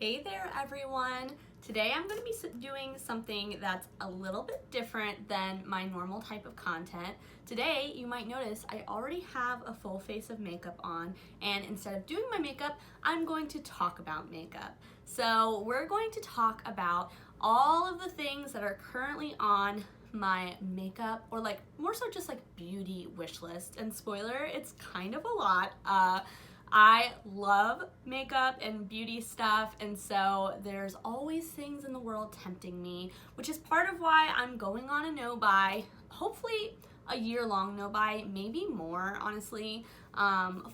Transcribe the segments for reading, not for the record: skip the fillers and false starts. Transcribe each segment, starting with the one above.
Hey there everyone! Today I'm going to be doing something that's a little bit different than my normal type of content. Today you might notice I already have a full face of makeup on, and instead of doing my makeup, I'm going to talk about makeup. So we're going to talk about all of the things that are currently on my makeup, or like more so just like beauty wish list. And spoiler, it's kind of a lot. I love makeup and beauty stuff, and so there's always things in the world tempting me, which is part of why I'm going on a no-buy, hopefully a year-long no-buy, maybe more, honestly,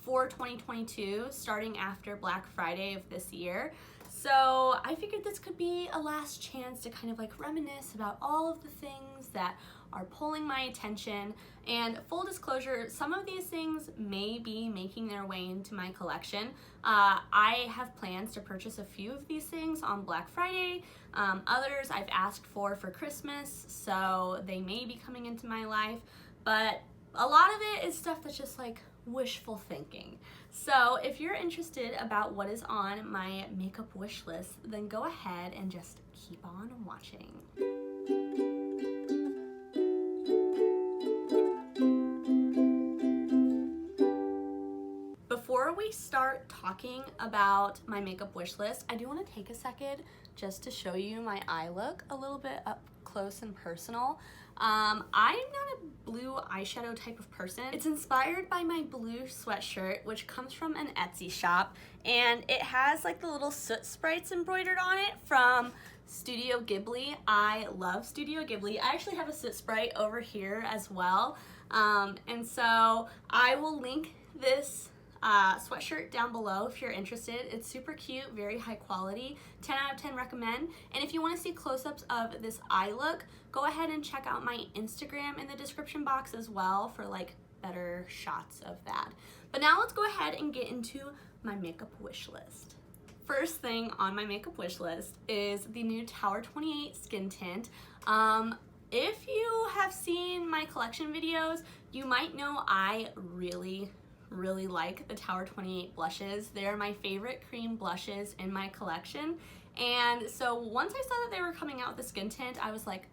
for 2022, starting after Black Friday of this year. So I figured this could be a last chance to kind of like reminisce about all of the things that are pulling my attention. And full disclosure, some of these things may be making their way into my collection. I have plans to purchase a few of these things on Black Friday. Others I've asked for Christmas, so they may be coming into my life. But a lot of it is stuff that's just like wishful thinking. So if you're interested about what is on my makeup wish list, then go ahead and just keep on watching. Before we start talking about my makeup wish list, I do want to take a second just to show you my eye look a little bit up close and personal. I'm not a blue eyeshadow type of person. It's inspired by my blue sweatshirt, which comes from an Etsy shop, and it has like the little soot sprites embroidered on it from Studio Ghibli. I love Studio Ghibli. I actually have a soot sprite over here as well, and so I will link this sweatshirt down below if you're interested. It's super cute, very high quality, 10 out of 10 recommend. And if you want to see close-ups of this eye look, go ahead and check out my Instagram in the description box as well for like better shots of that. But now let's go ahead and get into my makeup wish list. First thing on my makeup wish list is the new Tower 28 skin tint. If you have seen my collection videos, you might know I really like the Tower 28 blushes. They're my favorite cream blushes in my collection. And so once I saw that they were coming out with the skin tint, I was like,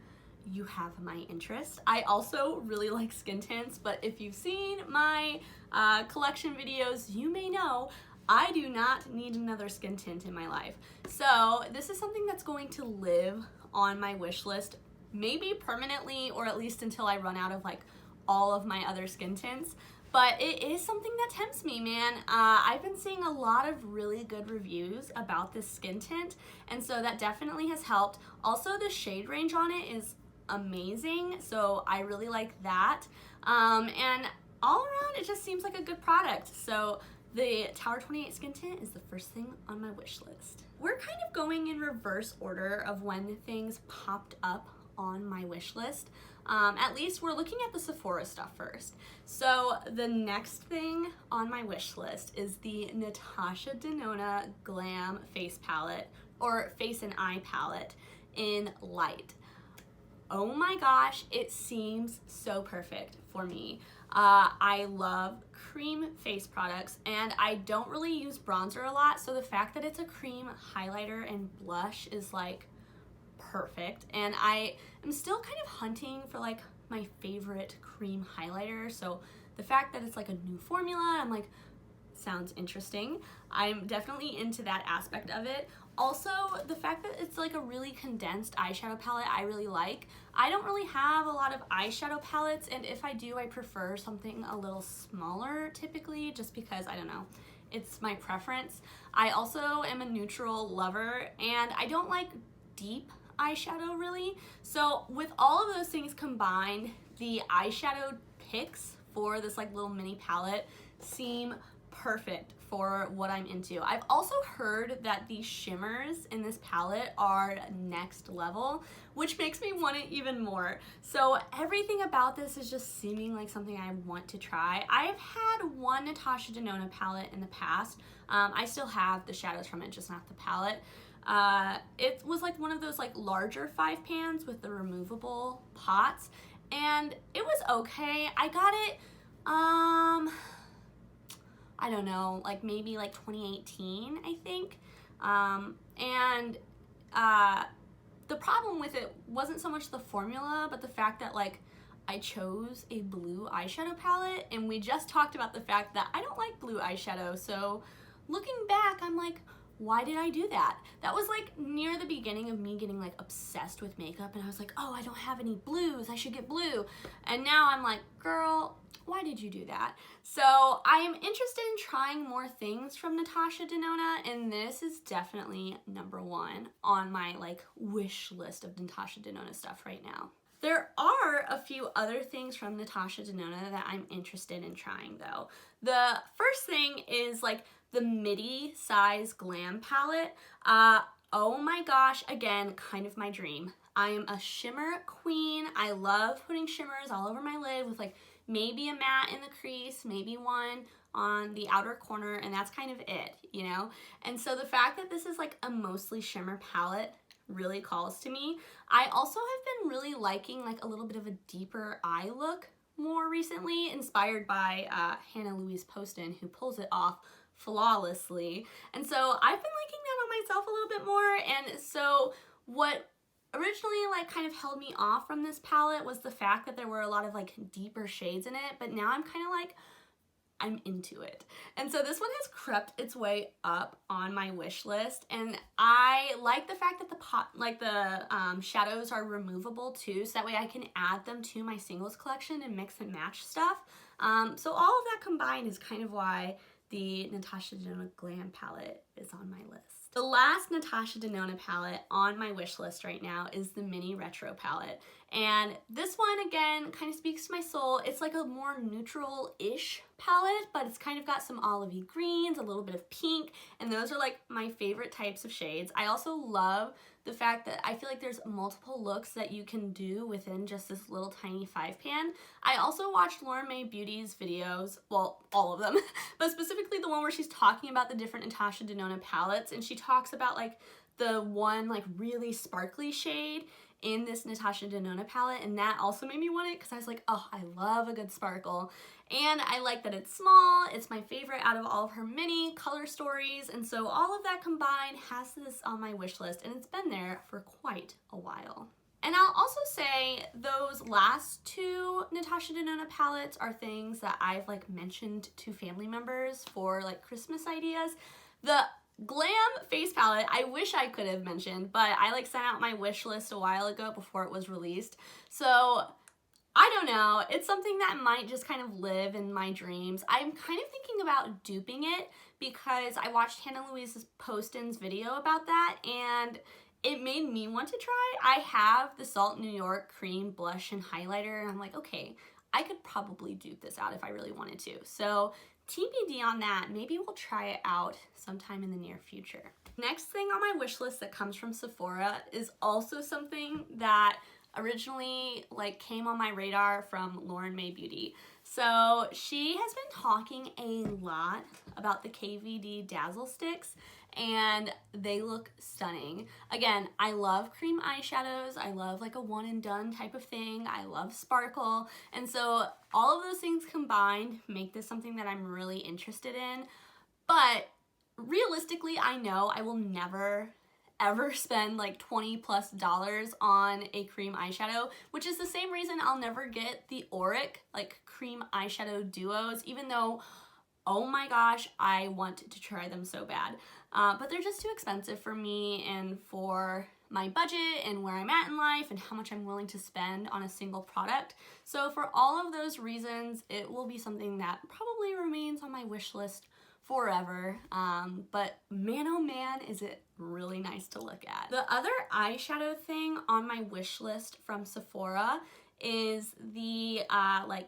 you have my interest. I also really like skin tints, but if you've seen my collection videos, you may know I do not need another skin tint in my life. So this is something that's going to live on my wish list, maybe permanently, or at least until I run out of like all of my other skin tints. But it is something that tempts me, man. I've been seeing a lot of really good reviews about this skin tint, and so that definitely has helped. Also, the shade range on it is amazing, so I really like that. And all around, it just seems like a good product. So the Tower 28 skin tint is the first thing on my wish list. We're kind of going in reverse order of when things popped up on my wish list. At least we're looking at the Sephora stuff first. So the next thing on my wish list is the Natasha Denona Glam Face Palette, or Face and Eye Palette in Light. Oh my gosh, it seems so perfect for me. I love cream face products, and I don't really use bronzer a lot, so the fact that it's a cream highlighter and blush is like perfect. And I am still kind of hunting for like my favorite cream highlighter, so the fact that it's like a new formula, I'm like, sounds interesting. I'm definitely into that aspect of it. Also, the fact that it's like a really condensed eyeshadow palette I really like. I don't really have a lot of eyeshadow palettes, and if I do, I prefer something a little smaller typically, just because, I don't know, it's my preference. I also am a neutral lover, and I don't like deep eyeshadow really. So with all of those things combined, the eyeshadow picks for this like little mini palette seem perfect for what I'm into. I've also heard that the shimmers in this palette are next level, which makes me want it even more. So everything about this is just seeming like something I want to try. I've had one Natasha Denona palette in the past. I still have the shadows from it, just not the palette. It was like one of those like larger 5 pans with the removable pots, and it was okay. I got it, I don't know, like maybe like 2018, I think. And the problem with it wasn't so much the formula, but the fact that like I chose a blue eyeshadow palette, and we just talked about the fact that I don't like blue eyeshadow. So looking back, I'm like, why did I do that? That was like near the beginning of me getting like obsessed with makeup, and I was like, oh, I don't have any blues, I should get blue. And now I'm like, girl, why did you do that? So I am interested in trying more things from Natasha Denona, and this is definitely #1 on my like wish list of Natasha Denona stuff right now. There are a few other things from Natasha Denona that I'm interested in trying though. The first thing is like the midi size glam palette. Oh my gosh, again, kind of my dream. I am a shimmer queen. I love putting shimmers all over my lid with like maybe a matte in the crease, maybe one on the outer corner, and that's kind of it, you know? And so the fact that this is like a mostly shimmer palette really calls to me. I also have been really liking like a little bit of a deeper eye look more recently, inspired by Hannah Louise Poston, who pulls it off flawlessly. And so I've been liking that on myself a little bit more. And so what originally like kind of held me off from this palette was the fact that there were a lot of like deeper shades in it, but now I'm kind of like, I'm into it. And so this one has crept its way up on my wish list, and I like the fact that the shadows are removable too, so that way I can add them to my singles collection and mix and match stuff. So all of that combined is kind of why the Natasha Denona Glam palette is on my list. The last Natasha Denona palette on my wish list right now is the Mini Retro palette. And this one, again, kind of speaks to my soul. It's like a more neutral-ish palette, but it's kind of got some olivey greens, a little bit of pink, and those are like my favorite types of shades. I also love the fact that I feel like there's multiple looks that you can do within just this little tiny 5-pan. I also watched Lauren Mae Beauty's videos, well, all of them, but specifically the one where she's talking about the different Natasha Denona palettes, and she talks about like the one like really sparkly shade in this Natasha Denona palette, and that also made me want it because I was like, oh, I love a good sparkle. And I like that it's small. It's my favorite out of all of her mini color stories, and so all of that combined has this on my wish list, and it's been there for quite a while. And I'll also say those last two Natasha Denona palettes are things that I've like mentioned to family members for like Christmas ideas. The Glam face palette, I wish I could have mentioned, but I like sent out my wish list a while ago before it was released. So I don't know, it's something that might just kind of live in my dreams. I'm kind of thinking about duping it because I watched Hannah Louise Poston's video about that, and it made me want to try. I have the Salt New York cream blush and highlighter, and I'm like, okay, I could probably dupe this out if I really wanted to. So TBD on that. Maybe we'll try it out sometime in the near future. Next thing on my wish list that comes from Sephora is also something that originally like came on my radar from Lauren Mae Beauty. So she has been talking a lot about the KVD Dazzle Sticks, and they look stunning. Again, I love cream eyeshadows. I love like a one and done type of thing. I love sparkle. And so all of those things combined make this something that I'm really interested in. But realistically, I know I will never ever spend like $20+ on a cream eyeshadow, which is the same reason I'll never get the Auric like cream eyeshadow duos, even though, oh my gosh, I want to try them so bad. But they're just too expensive for me and for my budget and where I'm at in life and how much I'm willing to spend on a single product. So for all of those reasons, it will be something that probably remains on my wish list forever. But man, oh man, is it really nice to look at. The other eyeshadow thing on my wish list from Sephora is the like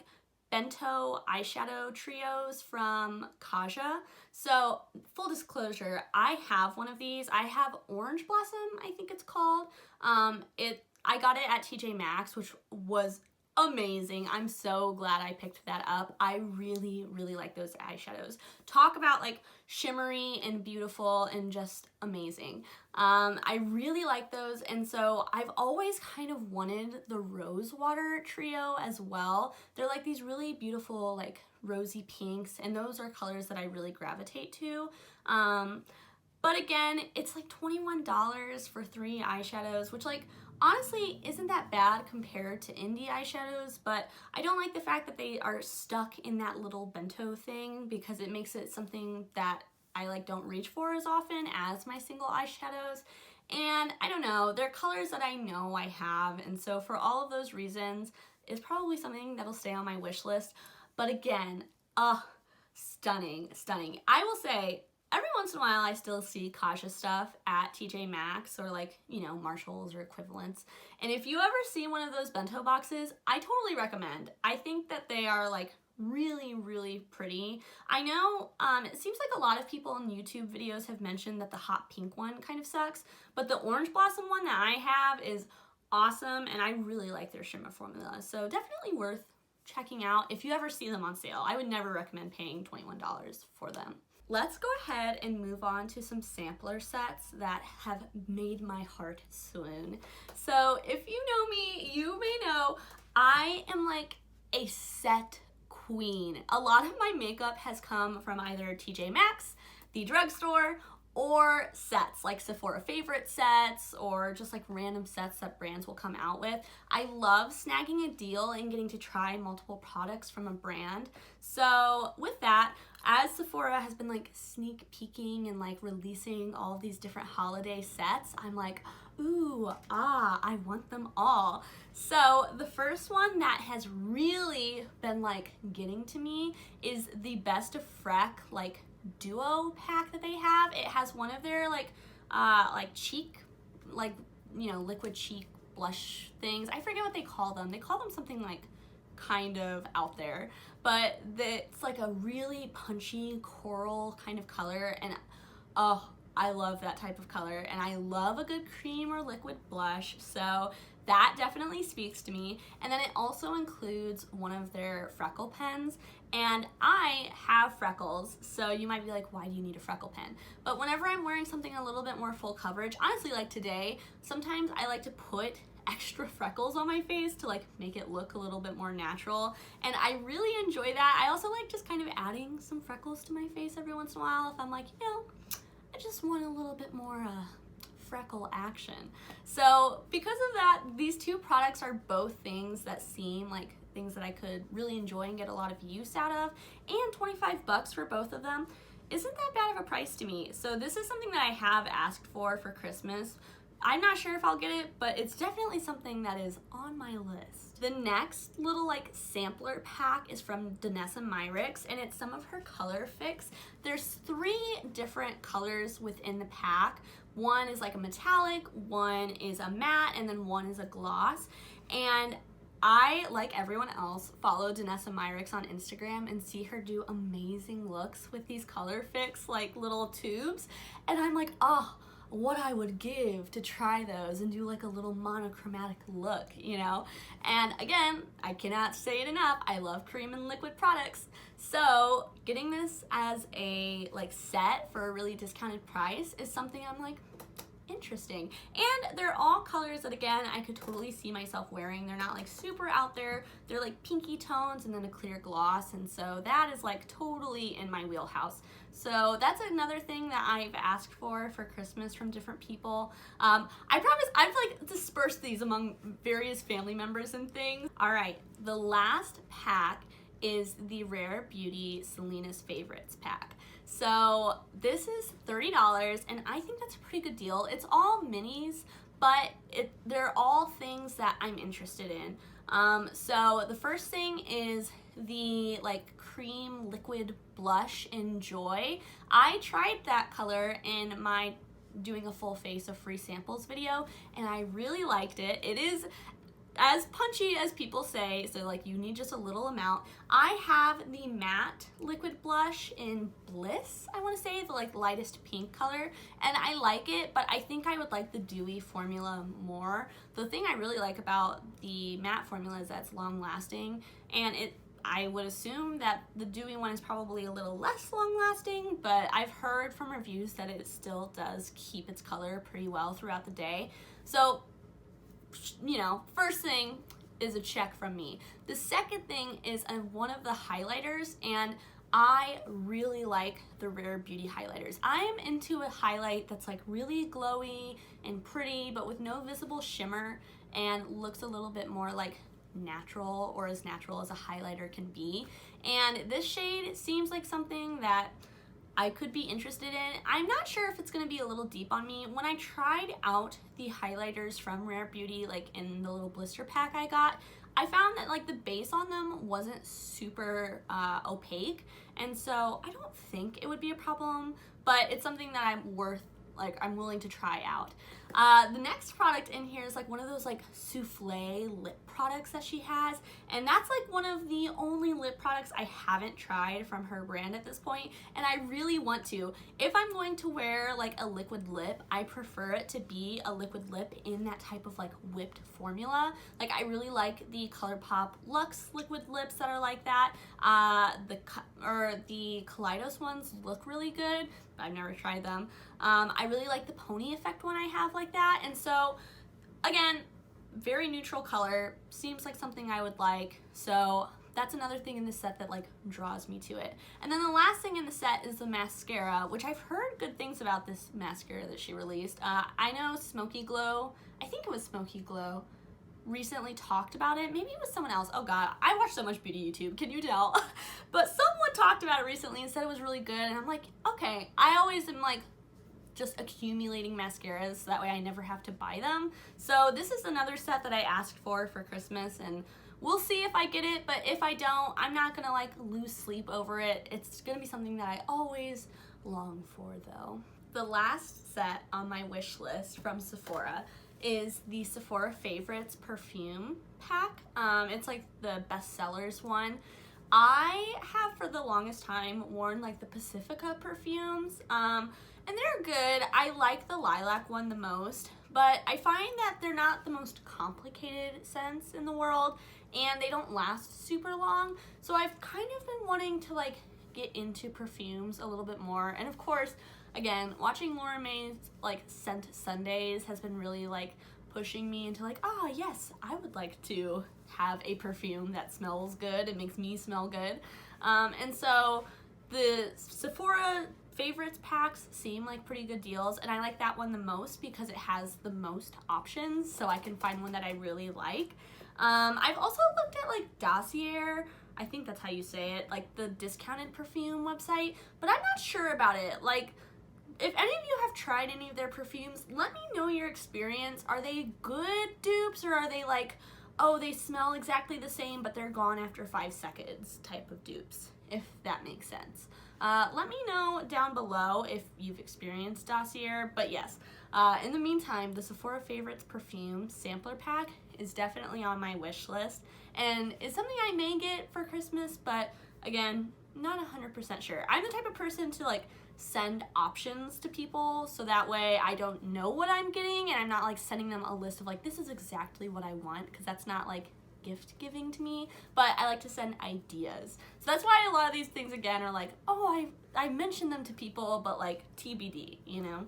bento eyeshadow trios from Kaja. So full disclosure, I have one of these. I have Orange Blossom, I think it's called. I got it at TJ Maxx, which was amazing. I'm so glad I picked that up. I really, really like those eyeshadows. Talk about like shimmery and beautiful and just amazing. I really like those, and so I've always kind of wanted the Rose Water trio as well. They're like these really beautiful like rosy pinks, and those are colors that I really gravitate to. But again, it's like $21 for 3 eyeshadows, which like honestly isn't that bad compared to indie eyeshadows, but I don't like the fact that they are stuck in that little bento thing because it makes it something that I like don't reach for as often as my single eyeshadows. And I don't know, they're colors that I know I have, and so for all of those reasons, it's probably something that'll stay on my wish list. But again, stunning, stunning. I will say, every once in a while I still see Kaja stuff at TJ Maxx or like, you know, Marshalls or equivalents. And if you ever see one of those bento boxes, I totally recommend. I think that they are like really, really pretty. I know it seems like a lot of people in YouTube videos have mentioned that the hot pink one kind of sucks, but the orange blossom one that I have is awesome, and I really like their shimmer formula. So definitely worth checking out if you ever see them on sale. I would never recommend paying $21 for them. Let's go ahead and move on to some sampler sets that have made my heart swoon. So if you know me, you may know I am like a set queen. A lot of my makeup has come from either TJ Maxx, the drugstore, or sets like Sephora favorite sets or just like random sets that brands will come out with. I love snagging a deal and getting to try multiple products from a brand. So with that, as Sephora has been like sneak peeking and like releasing all of these different holiday sets, I'm like, ooh, I want them all. So the first one that has really been like getting to me is the Best of Freck like duo pack that they have. It has one of their like cheek, like, you know, liquid cheek blush things. I forget what they call them. They call them something like kind of out there, but it's like a really punchy coral kind of color, and oh, I love that type of color, and I love a good cream or liquid blush, so that definitely speaks to me. And then it also includes one of their freckle pens, and I have freckles, so you might be like, why do you need a freckle pen? But whenever I'm wearing something a little bit more full coverage, honestly like today, sometimes I like to put extra freckles on my face to like make it look a little bit more natural, and I really enjoy that. I also like just kind of adding some freckles to my face every once in a while if I'm like, you know, I just want a little bit more freckle action. So because of that, these two products are both things that seem like things that I could really enjoy and get a lot of use out of, and $25 for both of them isn't that bad of a price to me. So this is something that I have asked for Christmas. I'm not sure if I'll get it, but it's definitely something that is on my list. The next little like sampler pack is from Danessa Myricks, and it's some of her color fix. There's 3 different colors within the pack. One is like a metallic, one is a matte, and then one is a gloss. And I, like everyone else, follow Danessa Myricks on Instagram and see her do amazing looks with these color fix like little tubes. And I'm like, oh, what I would give to try those and do like a little monochromatic look, you know? And again, I cannot say it enough, I love cream and liquid products. So getting this as a like set for a really discounted price is something I'm like, interesting. And they're all colors that again I could totally see myself wearing. They're not like super out there, they're like pinky tones and then a clear gloss, and so that is like totally in my wheelhouse. So that's another thing that I've asked for Christmas from different people. I promise I've like dispersed these among various family members and things. All right, the last pack is the Rare Beauty Selena's Favorites pack. So this is $30, and I think that's a pretty good deal. It's all minis, but they're all things that I'm interested in. So the first thing is the like cream liquid blush in Joy. I tried that color in my doing a full face of free samples video, and I really liked it. It is as punchy as people say, so like you need just a little amount. I have the matte liquid blush in Bliss, I want to say, the like lightest pink color, and I like it, but I think I would like the dewy formula more. The thing I really like about the matte formula is that it's long lasting, and I would assume that the dewy one is probably a little less long lasting, but I've heard from reviews that it still does keep its color pretty well throughout the day. So, you know, first thing is a check from me. The second thing is one of the highlighters, and I really like the Rare Beauty highlighters. I am into a highlight that's like really glowy and pretty, but with no visible shimmer, and looks a little bit more like natural, or as natural as a highlighter can be. And this shade seems like something that I could be interested in. I'm not sure if it's gonna be a little deep on me. When I tried out the highlighters from Rare Beauty, like in the little blister pack I got, I found that like the base on them wasn't super opaque, and so I don't think it would be a problem, but it's something that I'm willing to try out. The next product in here is like one of those like souffle lip products that she has, and that's like one of the only lip products I haven't tried from her brand at this point, and I really want to. If I'm going to wear like a liquid lip, I prefer it to be a liquid lip in that type of like whipped formula. Like I really like the ColourPop Luxe liquid lips that are like that. The Collidos ones look really good, but I've never tried them. I really like the pony effect one I have like that, and so again, very neutral color, seems like something I would like, so that's another thing in the set that like draws me to it. And then the last thing in the set is the mascara, which I've heard good things about this mascara that she released. I know Smoky Glow, I think it was Smoky Glow, recently talked about it. Maybe it was someone else. Oh god, I watch so much beauty YouTube, can you tell? But someone talked about it recently and said it was really good, and I'm like, okay. I always am like just accumulating mascaras so that way I never have to buy them. So this is another set that I asked for Christmas, and we'll see if I get it, but if I don't, I'm not gonna like lose sleep over it. It's gonna be something that I always long for though. The last set on my wish list from Sephora is the Sephora Favorites perfume pack. It's like the bestsellers one. I have for the longest time worn like the Pacifica perfumes, and they're good. I like the lilac one the most, but I find that they're not the most complicated scents in the world, and they don't last super long. So I've kind of been wanting to like get into perfumes a little bit more, and of course, again, watching Laura May's like Scent Sundays has been really like pushing me into like, oh yes, I would like to have a perfume that smells good. It makes me smell good. And so the Sephora Favorites packs seem like pretty good deals, and I like that one the most because it has the most options, so I can find one that I really like. I've also looked at like Dossier, I think that's how you say it, like the discounted perfume website, but I'm not sure about it. Like, if any of you have tried any of their perfumes, let me know your experience. Are they good dupes, or are they like, oh, they smell exactly the same but they're gone after 5 seconds type of dupes, if that makes sense. Let me know down below if you've experienced Dossier, but yes, in the meantime, the Sephora Favorites perfume sampler pack is definitely on my wish list, and it's something I may get for Christmas, but again, not 100% sure. I'm the type of person to like send options to people so that way I don't know what I'm getting, and I'm not like sending them a list of like, this is exactly what I want, because that's not like gift giving to me, but I like to send ideas. So that's why a lot of these things again are like, oh, I mentioned them to people, but like TBD, you know?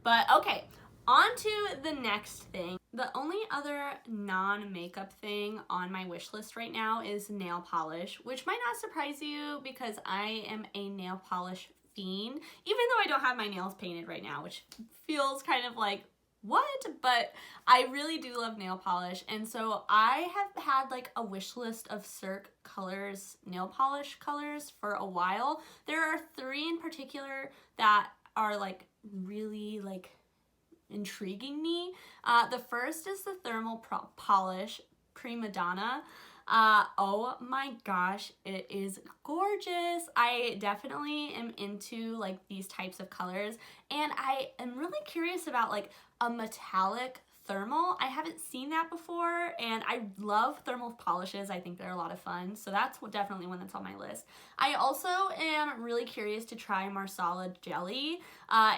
But okay, on to the next thing. The only other non-makeup thing on my wish list right now is nail polish, which might not surprise you because I am a nail polish fiend, even though I don't have my nails painted right now, which feels kind of like, what? But I really do love nail polish, and so I have had like a wish list of Cirque Colors nail polish colors for a while. There are 3 in particular that are like really like intriguing me. The first is the Thermal Polish Prima Donna. Oh my gosh, it is gorgeous. I definitely am into like these types of colors, and I am really curious about like a metallic thermal. I haven't seen that before, and I love thermal polishes. I think they're a lot of fun, so that's definitely one that's on my list. I also am really curious to try Marsala Jelly.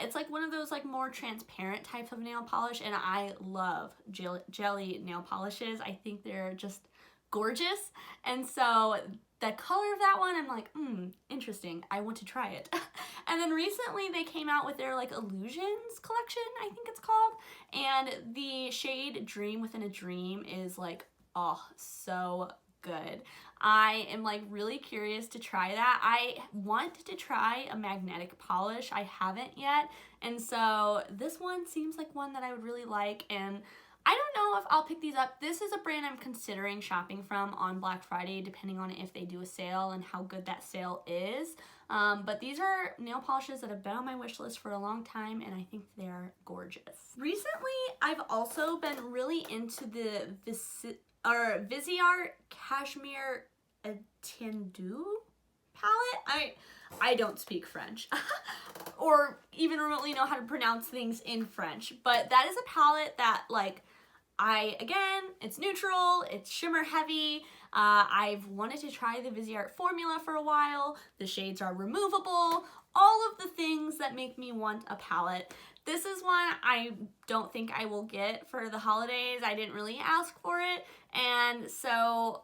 It's like one of those like more transparent types of nail polish, and I love jelly nail polishes. I think they're just gorgeous, and so the color of that one, I'm like, interesting, I want to try it. And then recently they came out with their like Illusions collection, I think it's called, and the shade Dream Within a Dream is like, oh, so good. I am like really curious to try that. I want to try a magnetic polish. I haven't yet. And so this one seems like one that I would really like, and I don't know if I'll pick these up. This is a brand I'm considering shopping from on Black Friday, depending on if they do a sale and how good that sale is. But these are nail polishes that have been on my wish list for a long time, and I think they're gorgeous. Recently, I've also been really into the Viseart Cashmere Tendu palette. I don't speak French or even remotely know how to pronounce things in French, but that is a palette that, like, again, it's neutral, it's shimmer heavy. I've wanted to try the Viseart formula for a while. The shades are removable, all of the things that make me want a palette. This is one I don't think I will get for the holidays. I didn't really ask for it, and so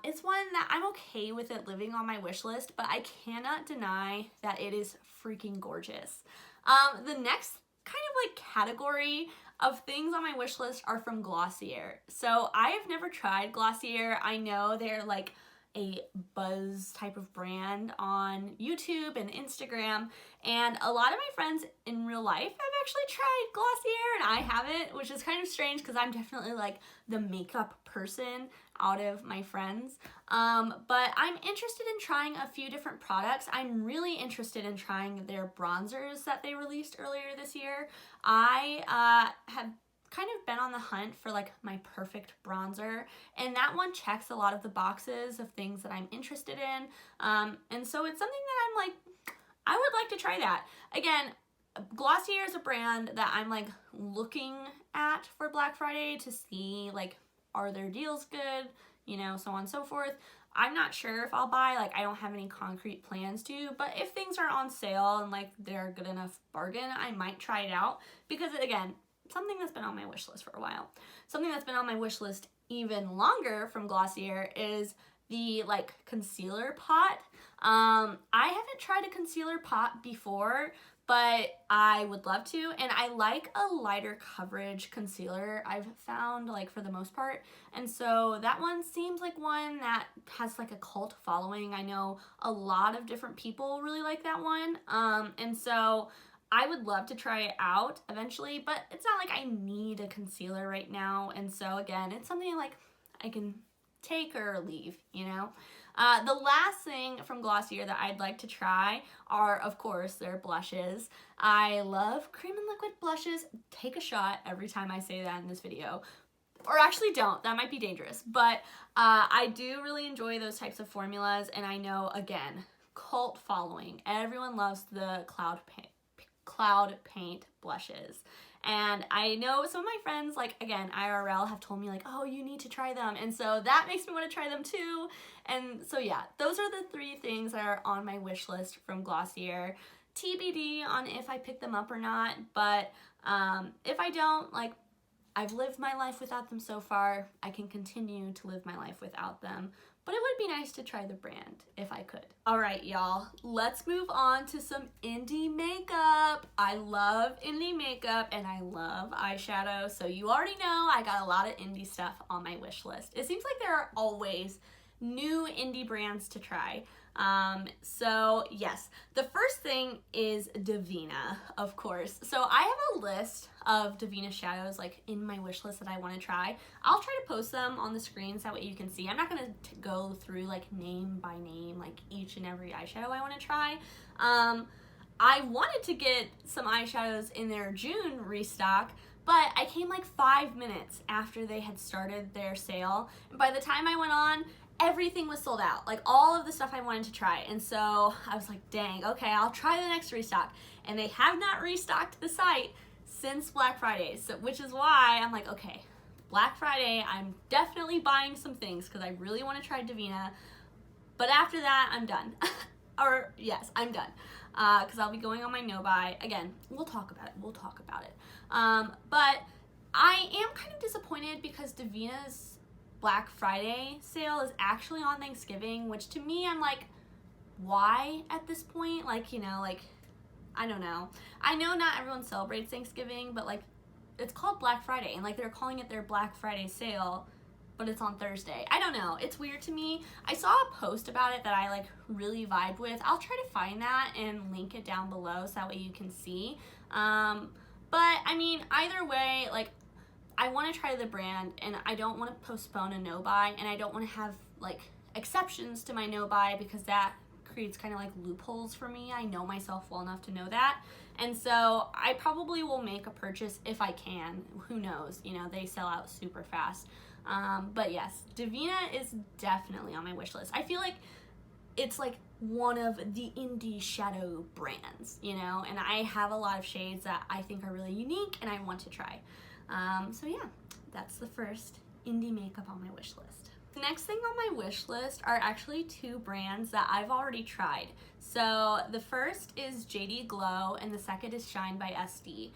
it's one that I'm okay with it living on my wish list, but I cannot deny that it is freaking gorgeous. The next kind of like category of things on my wish list are from Glossier. So I have never tried Glossier. I know they're like a buzz type of brand on YouTube and Instagram, and a lot of my friends in real life have actually tried Glossier and I haven't, which is kind of strange because I'm definitely like the makeup person out of my friends. But I'm interested in trying a few different products. I'm really interested in trying their bronzers that they released earlier this year. I have kind of been on the hunt for like my perfect bronzer, and that one checks a lot of the boxes of things that I'm interested in, and so it's something that I'm like, I would like to try that. Again, Glossier is a brand that I'm like looking at for Black Friday to see like, are their deals good, you know, so on and so forth. I'm not sure if I'll buy, like I don't have any concrete plans to, but if things are on sale and like they're a good enough bargain, I might try it out, because again, something that's been on my wish list for a while. Something that's been on my wish list even longer from Glossier is the like concealer pot. I haven't tried a concealer pot before, but I would love to, and I like a lighter coverage concealer, I've found, like for the most part, and so that one seems like one that has like a cult following. I know a lot of different people really like that one, and so I would love to try it out eventually, but it's not like I need a concealer right now, and so again, it's something like I can take or leave, you know? The last thing from Glossier that I'd like to try are, of course, their blushes. I love cream and liquid blushes. Take a shot every time I say that in this video. Or actually don't, that might be dangerous, but I do really enjoy those types of formulas, and I know, again, cult following. Everyone loves the cloud paint blushes. And I know some of my friends, like again, IRL, have told me like, oh, you need to try them. And so that makes me want to try them too. And so yeah, those are the 3 things that are on my wish list from Glossier. TBD on if I pick them up or not. But if I don't, like, I've lived my life without them so far. I can continue to live my life without them. But it would be nice to try the brand if I could. All right, y'all, let's move on to some indie makeup. I love indie makeup and I love eyeshadow. So you already know I got a lot of indie stuff on my wish list. It seems like there are always new indie brands to try. So yes, the first thing is Divina, of course. So I have a list of Divina shadows like in my wish list that I want to try. I'll try to post them on the screen so that way you can see. I'm not going to go through like name by name, like each and every eyeshadow I want to try. I wanted to get some eyeshadows in their June restock, but I came like 5 minutes after they had started their sale. And by the time I went on, everything was sold out, like all of the stuff I wanted to try. And so I was like, dang, okay, I'll try the next restock. And they have not restocked the site since Black Friday, so, which is why I'm like, okay, Black Friday, I'm definitely buying some things because I really want to try Divina. But after that, I'm done. Or yes, I'm done. Because I'll be going on my no-buy. Again, we'll talk about it. But I am kind of disappointed because Divina's Black Friday sale is actually on Thanksgiving, which to me, I'm like, why at this point? Like, you know, like, I don't know. I know not everyone celebrates Thanksgiving, but like, it's called Black Friday, and like they're calling it their Black Friday sale, but it's on Thursday. I don't know. It's weird to me. I saw a post about it that I like really vibed with. I'll try to find that and link it down below so that way you can see. But I mean, either way, like, I want to try the brand and I don't want to postpone a no buy, and I don't want to have like exceptions to my no buy because that creates kind of like loopholes for me. I know myself well enough to know that. And so I probably will make a purchase if I can. Who knows? You know, they sell out super fast. But yes, Divina is definitely on my wish list. I feel like it's like one of the indie shadow brands, you know, and I have a lot of shades that I think are really unique and I want to try. So yeah, that's the first indie makeup on my wish list. The next thing on my wish list are actually two brands that I've already tried. So the first is JD Glow and the second is Shine by SD.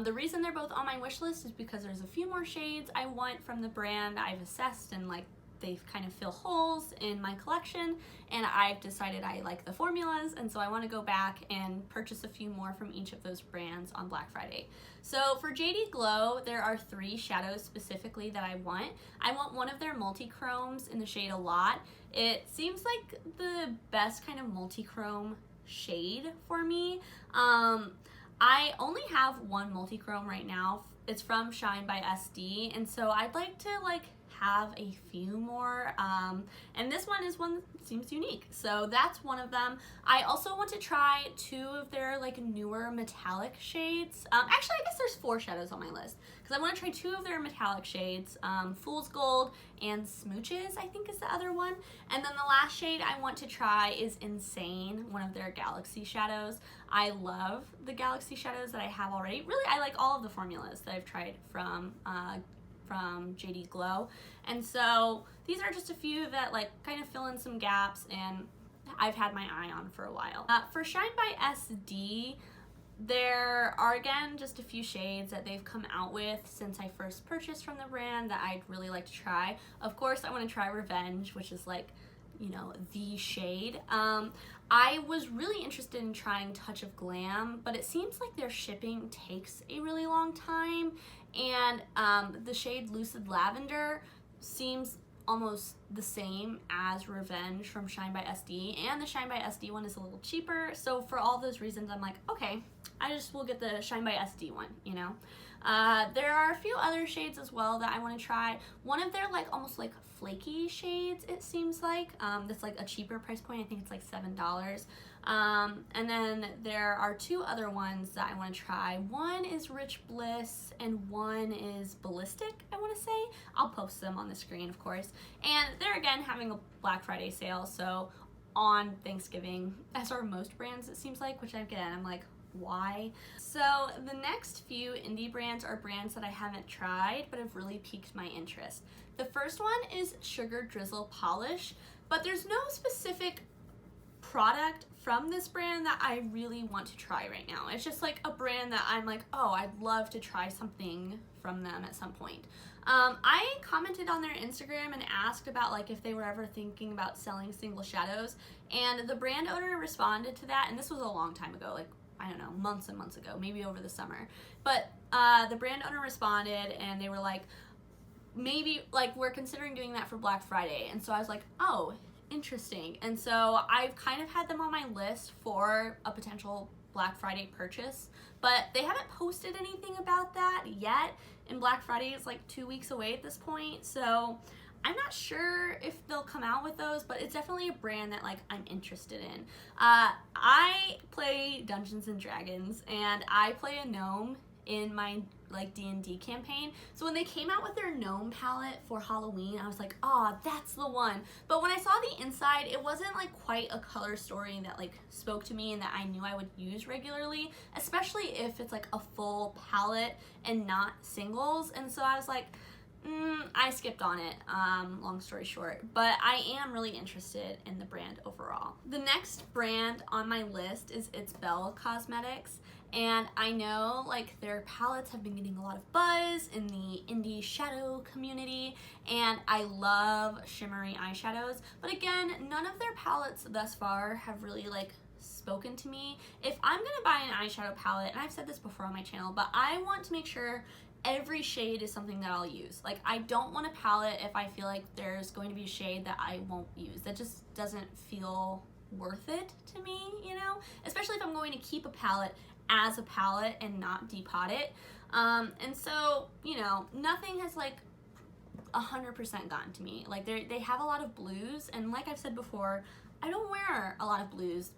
The reason they're both on my wish list is because there's a few more shades I want from the brand. I've assessed and like they kind of fill holes in my collection, and I've decided I like the formulas, and so I want to go back and purchase a few more from each of those brands on Black Friday. So for JD Glow, there are 3 shadows specifically that I want. I want one of their multi-chromes in the shade A Lot. It seems like the best kind of multi-chrome shade for me. I only have one multi-chrome right now. It's from Shine by SD, and so I'd like to like have a few more, and this one is one that seems unique, so that's one of them. I also want to try 2 of their like newer metallic shades. Actually, I guess there's 4 shadows on my list because I want to try 2 of their metallic shades, Fool's Gold and Smooches, I think is the other one. And then the last shade I want to try is Insane, one of their Galaxy shadows. I love the Galaxy shadows that I have already. Really, I like all of the formulas that I've tried from JD Glow, and so these are just a few that like kind of fill in some gaps and I've had my eye on for a while. For Shine by SD, there are again just a few shades that they've come out with since I first purchased from the brand that I'd really like to try. Of course, I want to try Revenge, which is like, you know, the shade. I was really interested in trying Touch of Glam, but it seems like their shipping takes a really long time, and the shade Lucid Lavender seems almost the same as Revenge from Shine by SD, and the Shine by SD one is a little cheaper, so for all those reasons I'm like, okay, I just will get the Shine by SD one, you know. There are a few other shades as well that I want to try. One of their like almost like flaky shades, it seems like, that's like a cheaper price point. I think it's like $7. And then there are 2 other ones that I want to try. One is Rich Bliss and one is Ballistic, I want to say. I'll post them on the screen, of course. And they're again having a Black Friday sale, so on Thanksgiving, as are most brands it seems like, which again I'm like, why? So the next few indie brands are brands that I haven't tried but have really piqued my interest. The first one is Sugar Drizzle Polish, but there's no specific product from this brand that I really want to try right now. It's just like a brand that I'm like, oh, I'd love to try something from them at some point. I commented on their Instagram and asked about like if they were ever thinking about selling single shadows, and the brand owner responded to that, and this was a long time ago, like I don't know, months and months ago, maybe over the summer. But the brand owner responded and they were like, maybe like we're considering doing that for Black Friday. And so I was like, oh, interesting. And so I've kind of had them on my list for a potential Black Friday purchase, but they haven't posted anything about that yet. And Black Friday is like 2 weeks away at this point. So I'm not sure if they'll come out with those, but it's definitely a brand that like I'm interested in. I play Dungeons and Dragons and I play a gnome in my like D&D campaign. So when they came out with their gnome palette for Halloween, I was like, oh, that's the one. But when I saw the inside, it wasn't like quite a color story that like spoke to me and that I knew I would use regularly, especially if it's like a full palette and not singles. And so I was like, I skipped on it, long story short, but I am really interested in the brand overall. The next brand on my list is Belle Cosmetics, and I know like their palettes have been getting a lot of buzz in the indie shadow community, and I love shimmery eyeshadows, but again, none of their palettes thus far have really like spoken to me. If I'm gonna buy an eyeshadow palette, and I've said this before on my channel, but I want to make sure every shade is something that I'll use. Like, I don't want a palette if I feel like there's going to be a shade that I won't use. That just doesn't feel worth it to me, you know? Especially if I'm going to keep a palette as a palette and not depot it. And so, you know, nothing has like 100% gotten to me. Like, they have a lot of blues, and like I've said before, I don't wear a lot of blues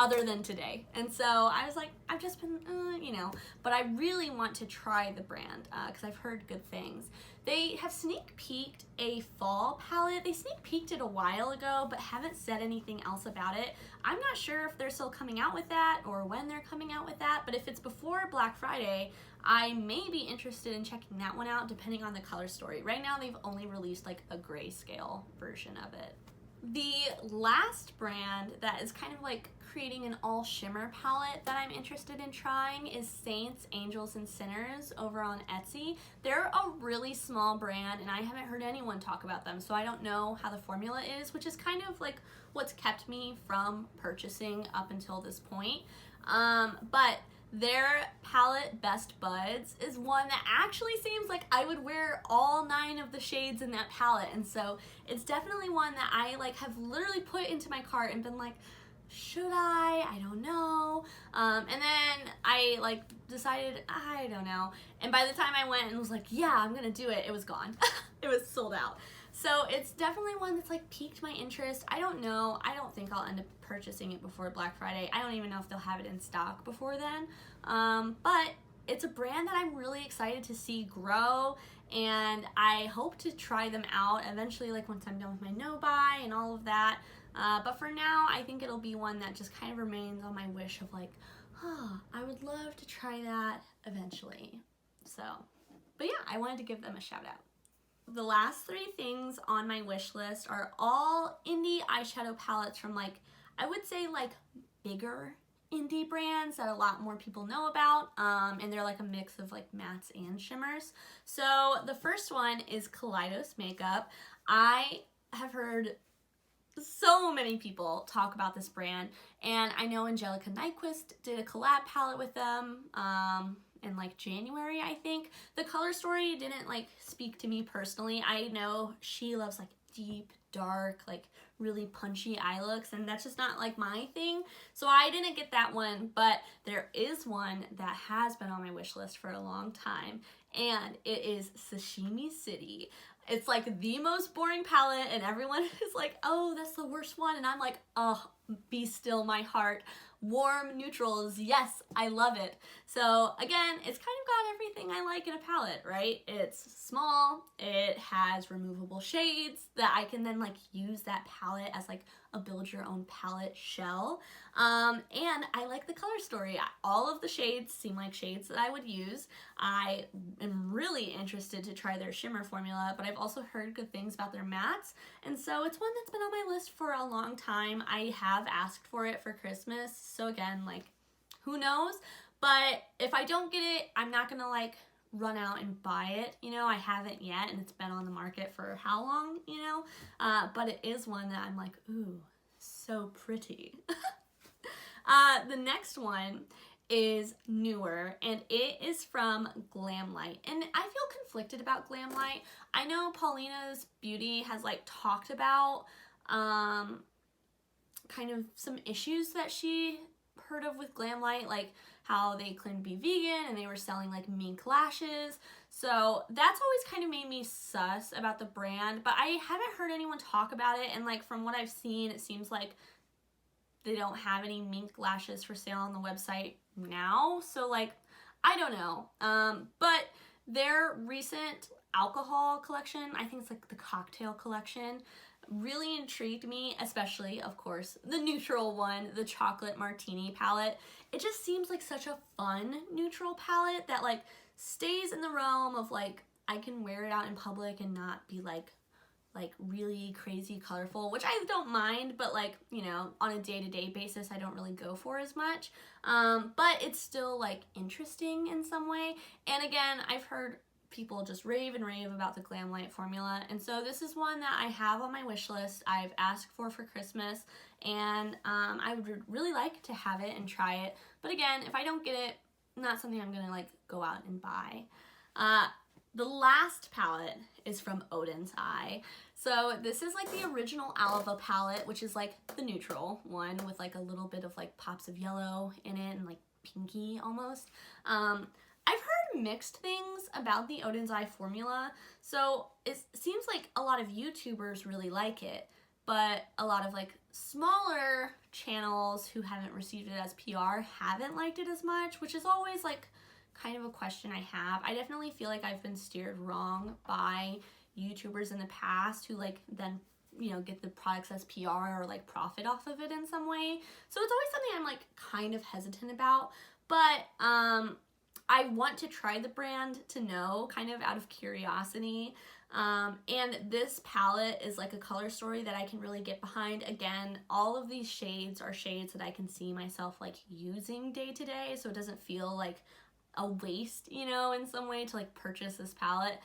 other than today. And so I was like, I've just been, you know, but I really want to try the brand because I've heard good things. They have sneak peeked a fall palette. They sneak peeked it a while ago, but haven't said anything else about it. I'm not sure if they're still coming out with that or when they're coming out with that, but if it's before Black Friday, I may be interested in checking that one out depending on the color story. Right now, they've only released like a grayscale version of it. The last brand that is kind of like creating an all shimmer palette that I'm interested in trying is Saints, Angels, and Sinners over on Etsy. They're a really small brand and I haven't heard anyone talk about them, so I don't know how the formula is, which is kind of like what's kept me from purchasing up until this point. But their palette Best Buds is one that actually seems like I would wear all 9 of the shades in that palette, and so it's definitely one that I like have literally put into my cart and been like, should I don't know, and then I like decided I don't know, and by the time I went and was like, yeah, I'm gonna do it, it was gone. It was sold out. So it's definitely one that's like piqued my interest. I don't know. I don't think I'll end up purchasing it before Black Friday. I don't even know if they'll have it in stock before then. But it's a brand that I'm really excited to see grow, and I hope to try them out eventually, like once I'm done with my no-buy and all of that. But for now, I think it'll be one that just kind of remains on my wish of like, oh, I would love to try that eventually. So, but yeah, I wanted to give them a shout out. The last 3 things on my wish list are all indie eyeshadow palettes from like, I would say like bigger indie brands that a lot more people know about, and they're like a mix of like mattes and shimmers. So the first one is Collidos Makeup. I have heard so many people talk about this brand, and I know Angelica Nyquist did a collab palette with them in like January, I think. The color story didn't like speak to me personally. I know she loves like deep, dark, like really punchy eye looks, and that's just not like my thing, so I didn't get that one. But there is one that has been on my wish list for a long time, and it is Sashimi City. It's like the most boring palette, and everyone is like, oh, that's the worst one, and I'm like, oh, be still my heart. Warm neutrals, yes, I love it. So again, it's kind of got everything I like in a palette, right? It's small, it has removable shades that I can then like use that palette as like a build your own palette shell. And I like the color story. All of the shades seem like shades that I would use. I am really interested to try their shimmer formula, but I've also heard good things about their mattes, and so it's one that's been on my list for a long time. I have asked for it for Christmas, so again, like, who knows? But if I don't get it, I'm not gonna like run out and buy it, you know. I haven't yet, and it's been on the market for how long, you know? But it is one that I'm like, ooh, so pretty. The next one is newer, and it is from Glam Light, and I feel conflicted about Glam Light. I know Paulina's Beauty has like talked about kind of some issues that she heard of with Glam Light, like how they claimed to be vegan and they were selling like mink lashes. So that's always kind of made me sus about the brand, but I haven't heard anyone talk about it, and like from what I've seen, it seems like they don't have any mink lashes for sale on the website now, so like, I don't know. But their recent alcohol collection, I think it's like the cocktail collection, really intrigued me, especially, of course, the neutral one, the chocolate martini palette. It just seems like such a fun neutral palette that like stays in the realm of like, I can wear it out in public and not be like really crazy colorful, which I don't mind, but like, you know, on a day-to-day basis, I don't really go for as much. But it's still like interesting in some way. And again, I've heard people just rave and rave about the Glam Light formula, and so this is one that I have on my wish list. I've asked for Christmas, and I would really like to have it and try it. But again, if I don't get it, not something I'm gonna like go out and buy. The last palette is from Odins Eye. So this is like the original Alva palette, which is like the neutral one with like a little bit of like pops of yellow in it and like pinky almost. I've heard mixed things about the Odins Eye formula. So it seems like a lot of YouTubers really like it, but a lot of like smaller channels who haven't received it as PR haven't liked it as much, which is always like kind of a question I have. I definitely feel like I've been steered wrong by YouTubers in the past who like then, you know, get the products as PR or like profit off of it in some way. So it's always something I'm like kind of hesitant about, but I want to try the brand to know, kind of out of curiosity. And this palette is like a color story that I can really get behind. Again, all of these shades are shades that I can see myself like using day to day, so it doesn't feel like a waste, you know, in some way to like purchase this palette.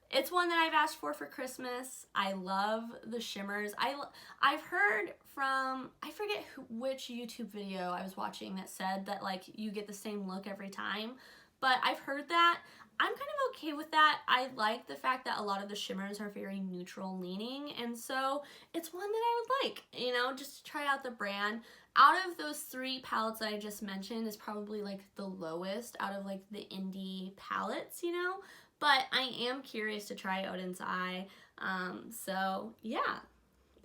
It's one that I've asked for Christmas. I love the shimmers. I've heard from, I forget which YouTube video I was watching that said that like you get the same look every time, but I've heard that. I'm kind of okay with that. I like the fact that a lot of the shimmers are very neutral leaning, and so it's one that I would like, you know, just to try out the brand. Out of those 3 palettes that I just mentioned is probably like the lowest out of like the indie palettes, you know, but I am curious to try Odins Eye. So yeah.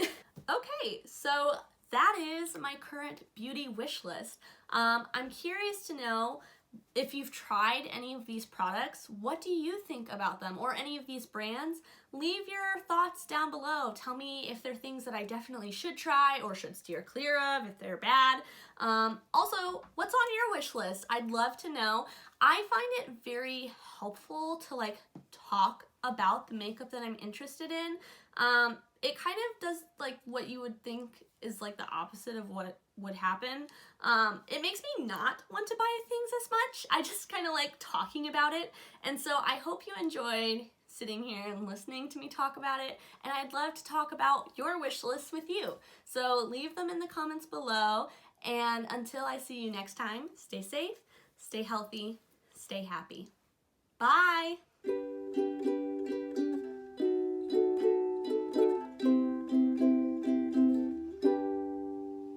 Okay, so that is my current beauty wish list. I'm curious to know if you've tried any of these products. What do you think about them, or any of these brands? Leave your thoughts down below. Tell me if they're things that I definitely should try or should steer clear of, if they're bad. Also, what's on your wish list? I'd love to know. I find it very helpful to like talk about the makeup that I'm interested in. It kind of does like what you would think is like the opposite of what would happen. It makes me not want to buy things as much. I just kind of like talking about it. And so I hope you enjoyed sitting here and listening to me talk about it. And I'd love to talk about your wish list with you. So leave them in the comments below. And until I see you next time, stay safe, stay healthy, stay happy. Bye!